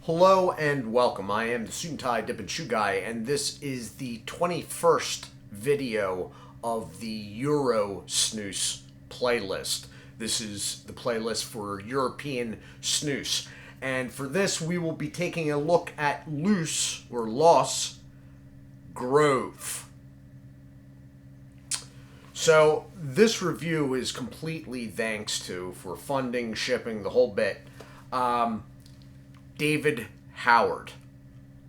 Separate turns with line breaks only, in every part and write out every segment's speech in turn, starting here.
Hello and welcome. I am the Suit&Tie Dip&ChewGuy, and this is the 21st video of the Euro Snus playlist. This is the playlist for European snus. And for this, we will be taking a look at Los GROV. So this review is completely thanks to, for funding, shipping, the whole bit, David Howard,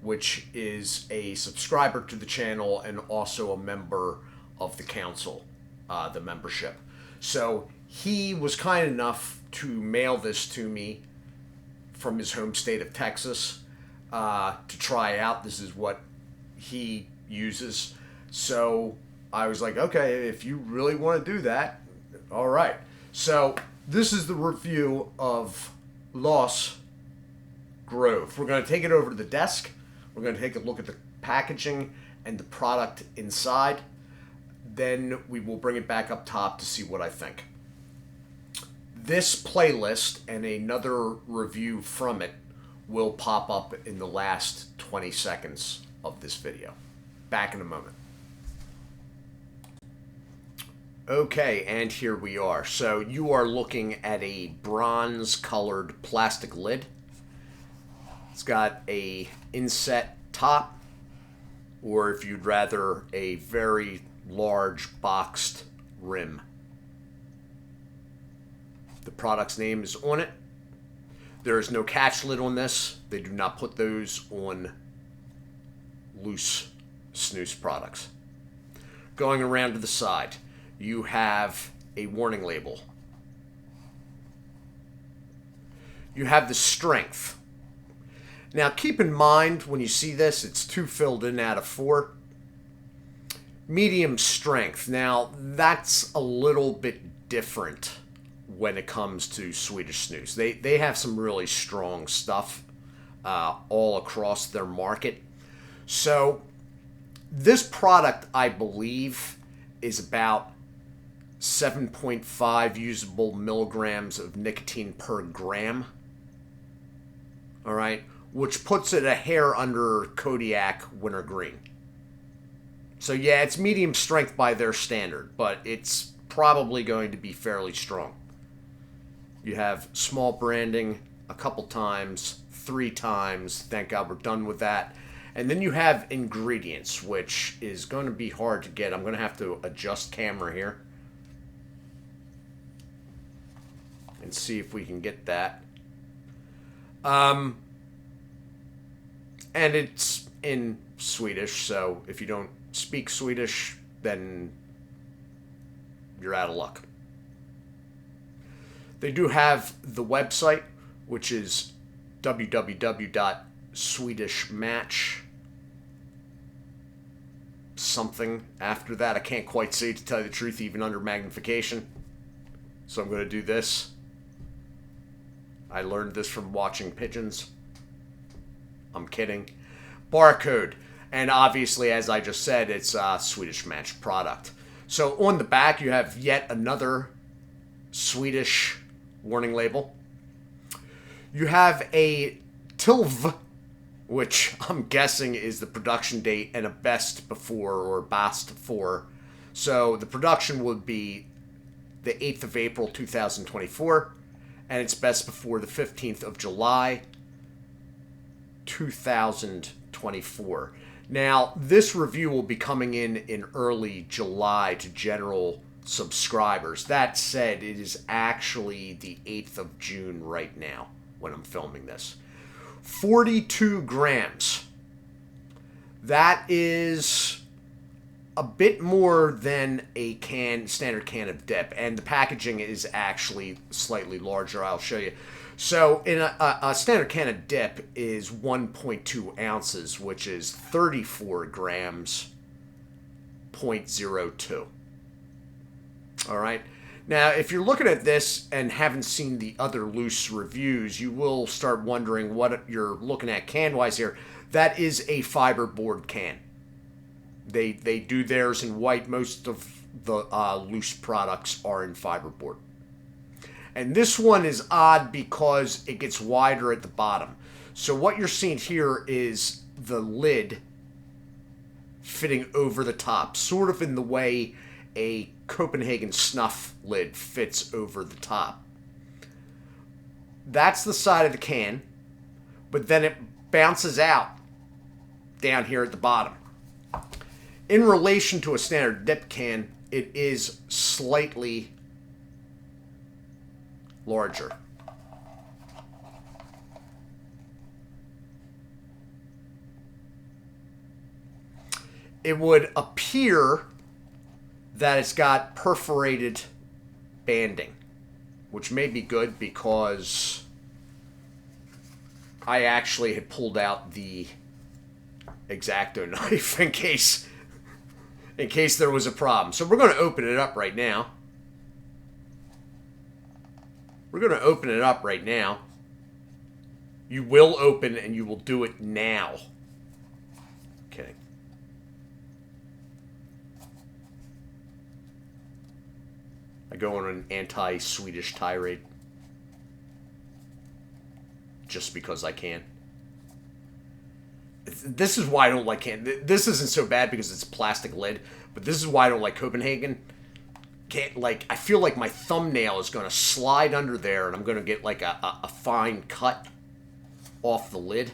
which is a subscriber to the channel and also a member of the council, the membership. So he was kind enough to mail this to me from his home state of Texas to try out. This is what he uses. So I was like, okay, if you really want to do that, all right. So this is the review of Los GROV. We're going to take it over to the desk. We're going to take a look at the packaging and the product inside. Then we will bring it back up top to see what I think. This playlist and another review from it will pop up in the last 20 seconds of this video. Back in a moment. Okay, and here we are. So you are looking at a bronze-colored plastic lid. It's got a inset top, or if you'd rather, a very large boxed rim. The product's name is on it. There is no catch lid on this. They do not put those on loose snus products. Going around to the side, you have a warning label. You have the strength. Now, keep in mind, when you see this, it's 2 filled in out of 4. Medium strength. Now, that's a little bit different when it comes to Swedish snus. They have some really strong stuff all across their market. So, this product, I believe, is about 7.5 usable milligrams of nicotine per gram. All right? Which puts it a hair under Kodiak Wintergreen. So yeah, it's medium strength by their standard, but it's probably going to be fairly strong. You have small branding a couple times, 3 times. Thank God we're done with that. And then you have ingredients, which is going to be hard to get. I'm going to have to adjust camera here and see if we can get that. And it's in Swedish, so if you don't speak Swedish, then you're out of luck. They do have the website, which is www.swedishmatch something after that. I can't quite say, to tell you the truth, even under magnification. So I'm going to do this. I learned this from watching pigeons. I'm kidding. Barcode. And obviously, as I just said, it's a Swedish Match product. So on the back, you have yet another Swedish warning label. You have a TILV, which I'm guessing is the production date, and a best before or bast for. So the production would be the 8th of April 2024, and it's best before the 15th of July 2024. Now, this review will be coming in early July to general subscribers. That said, it is actually the 8th of June right now when I'm filming this. 42 grams. That is a bit more than a standard can of dip, and the packaging is actually slightly larger. I'll show you. So in a standard can of dip is 1.2 ounces, which is 34 grams, 0.02. All right. Now, if you're looking at this and haven't seen the other loose reviews, you will start wondering what you're looking at can-wise here. That is a fiberboard can. They do theirs in white. Most of the loose products are in fiberboard. And this one is odd because it gets wider at the bottom. So what you're seeing here is the lid fitting over the top, sort of in the way a Copenhagen snuff lid fits over the top. That's the side of the can, but then it bounces out down here at the bottom. In relation to a standard dip can, it is slightly larger. It would appear that it's got perforated banding, which may be good because I actually had pulled out the X-Acto knife in case there was a problem. So we're going to open it up right now. We're going to open it up right now. You will open and you will do it now. Kidding. I go on an anti-Swedish tirade. Just because I can. This is why I don't like can. This isn't so bad because it's a plastic lid, but this is why I don't like Copenhagen. I feel like my thumbnail is going to slide under there and I'm going to get like a fine cut off the lid.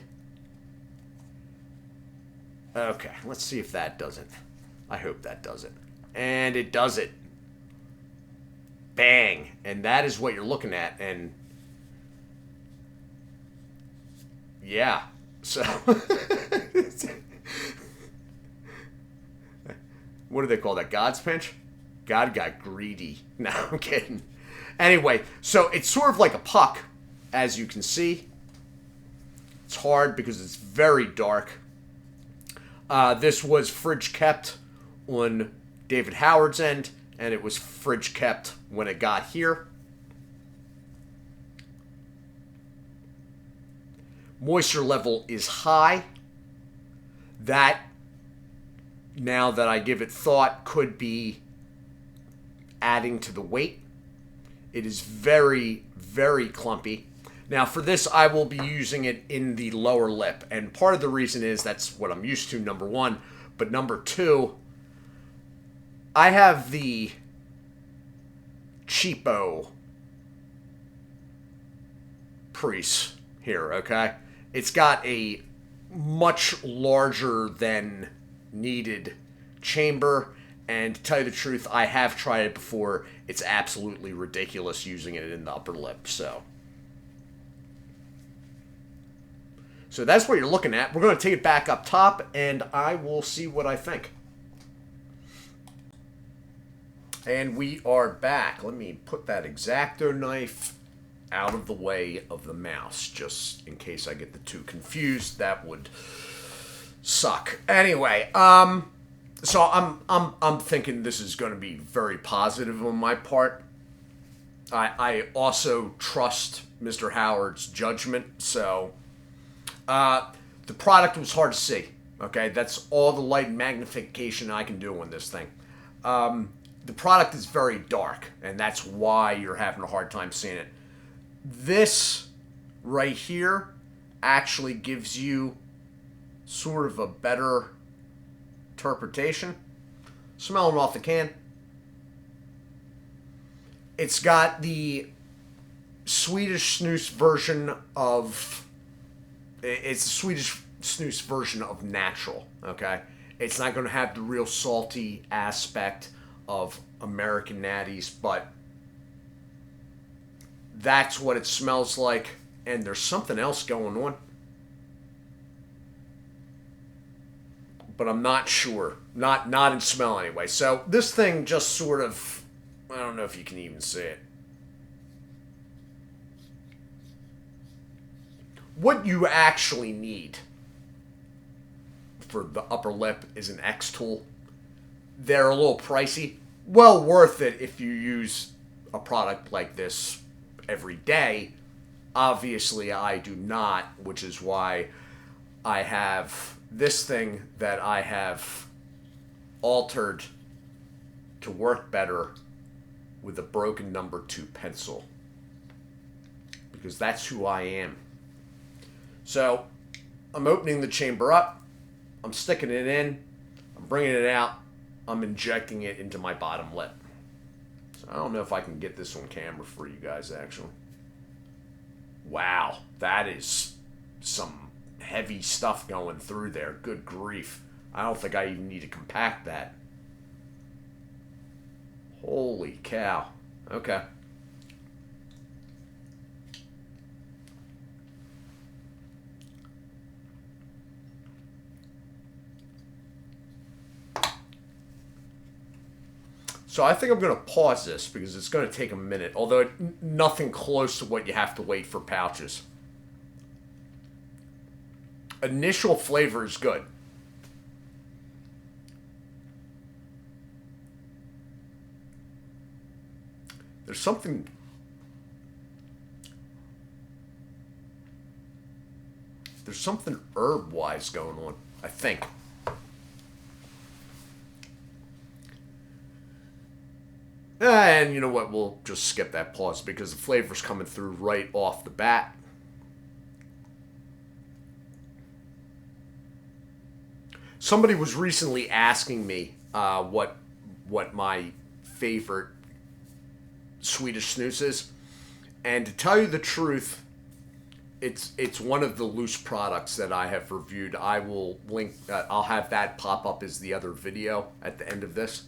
Okay, let's see if that does it. I hope that does it. And it does it. Bang. And that is what you're looking at. And yeah. So what do they call that? God's pinch? God got greedy. No, I'm kidding. Anyway, so it's sort of like a puck, as you can see. It's hard because it's very dark. This was fridge kept on David Howard's end, and it was fridge kept when it got here. Moisture level is high. That, now that I give it thought, could be adding to the weight. It is very, very clumpy. Now for this, I will be using it in the lower lip. And part of the reason is that's what I'm used to, number one. But number two, I have the cheapo Priest here, okay? It's got a much larger than needed chamber. And to tell you the truth, I have tried it before. It's absolutely ridiculous using it in the upper lip. So that's what you're looking at. We're going to take it back up top, and I will see what I think. And we are back. Let me put that X-Acto knife out of the way of the mouse, just in case I get the two confused. That would suck. Anyway, so I'm thinking this is going to be very positive on my part. I also trust Mr. Howard's judgment. So the product was hard to see. Okay, that's all the light magnification I can do on this thing. The product is very dark, and that's why you're having a hard time seeing it. This right here actually gives you sort of a better interpretation. Smelling off the can. It's got the Swedish snus version of... It's the Swedish snus version of natural, okay? It's not going to have the real salty aspect of American natties, but that's what it smells like. And there's something else going on, but I'm not sure. Not in smell anyway. So this thing just sort of, I don't know if you can even see it. What you actually need for the upper lip is an X tool. They're a little pricey. Well worth it if you use a product like this every day. Obviously, I do not, which is why I have this thing that I have altered to work better with a broken number 2 pencil. Because that's who I am. So I'm opening the chamber up. I'm sticking it in. I'm bringing it out. I'm injecting it into my bottom lip. So I don't know if I can get this on camera for you guys, actually. Wow, that is some heavy stuff going through there. Good grief. I don't think I even need to compact that. Holy cow. Okay. So I think I'm going to pause this because it's going to take a minute, although nothing close to what you have to wait for pouches. Initial flavor is good. There's something herb-wise going on, I think. And you know what? We'll just skip that pause because the flavor's coming through right off the bat. Somebody was recently asking me what my favorite Swedish snus is, and to tell you the truth, it's one of the loose products that I have reviewed. I will link. I'll have that pop up as the other video at the end of this.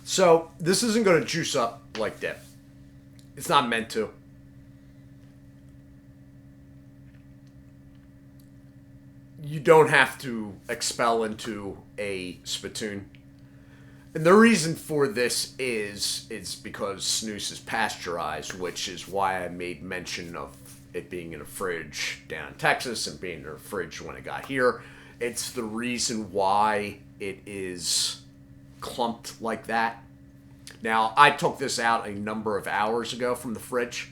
So this isn't going to juice up like dip. It's not meant to. You don't have to expel into a spittoon. And the reason for this is because snus is pasteurized, which is why I made mention of it being in a fridge down in Texas and being in a fridge when it got here. It's the reason why it is clumped like that. Now, I took this out a number of hours ago from the fridge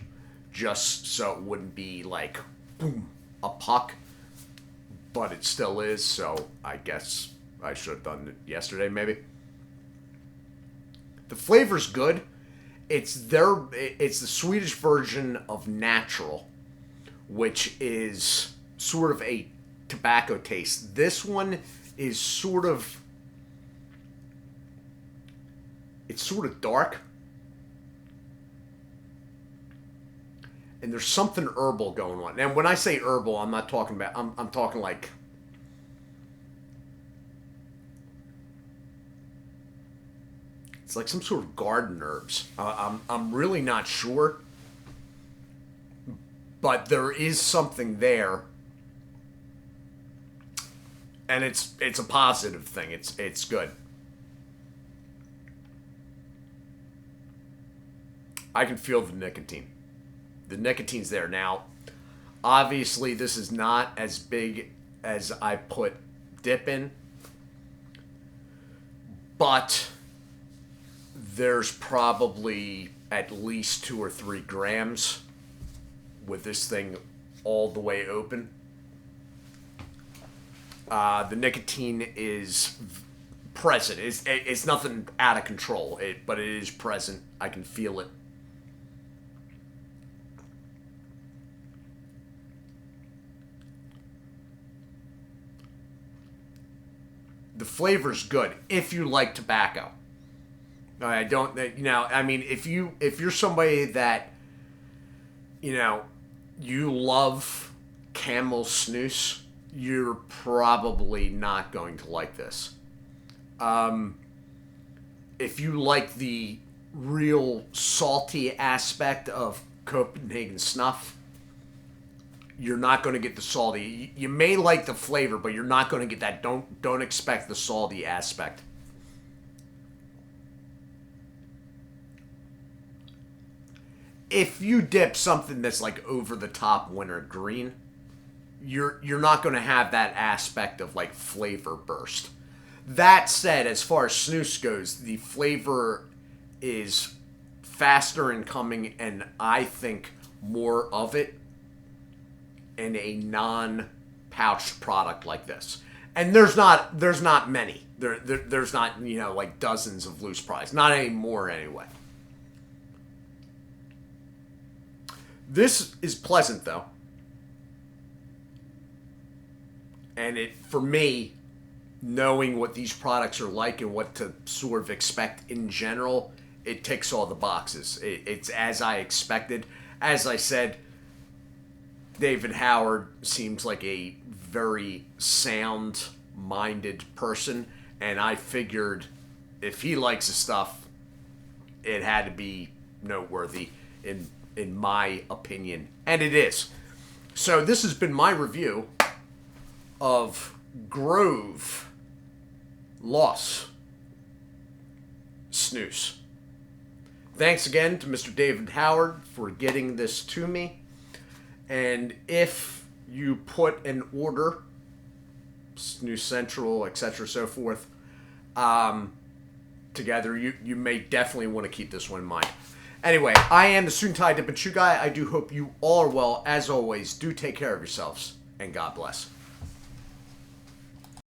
just so it wouldn't be like, boom, a puck. But it still is, so I guess I should have done it yesterday, maybe. The flavor's good. It's the Swedish version of natural, which is sort of a tobacco taste. This one is sort of dark. And there's something herbal going on. And when I say herbal, I'm not talking about, I'm talking like, it's like some sort of garden herbs. I'm really not sure. But there is something there. And it's a positive thing. It's good. I can feel the nicotine. The nicotine's there. Now, obviously, this is not as big as I put dip in, but there's probably at least 2 or 3 grams with this thing all the way open. The nicotine is present. It's nothing out of control, but it is present. I can feel it. The flavor's good if you like tobacco. I don't, I mean, if you're somebody that, you love Camel snus, you're probably not going to like this. If you like the real salty aspect of Copenhagen snuff, you're not going to get the salty. You may like the flavor, but you're not going to get that. Don't expect the salty aspect. If you dip something that's like over the top winter green, you're not going to have that aspect of like flavor burst. That said, as far as snus goes, the flavor is faster in coming, and I think more of it in a non-pouched product like this. And there's not many. There's not, like dozens of loose products. Not anymore anyway. This is pleasant, though. And for me, knowing what these products are like and what to sort of expect in general, it ticks all the boxes. It's as I expected. As I said, David Howard seems like a very sound-minded person, and I figured if he likes the stuff, it had to be noteworthy in my opinion, and it is. So this has been my review of GROV Loss Snus. Thanks again to Mr. David Howard for getting this to me. And if you put an order, Snus Central, etc., so forth, together, you may definitely want to keep this one in mind. Anyway, I am the Suit&Tie Dip&ChewGuy. I do hope you all are well. As always, do take care of yourselves, and God bless.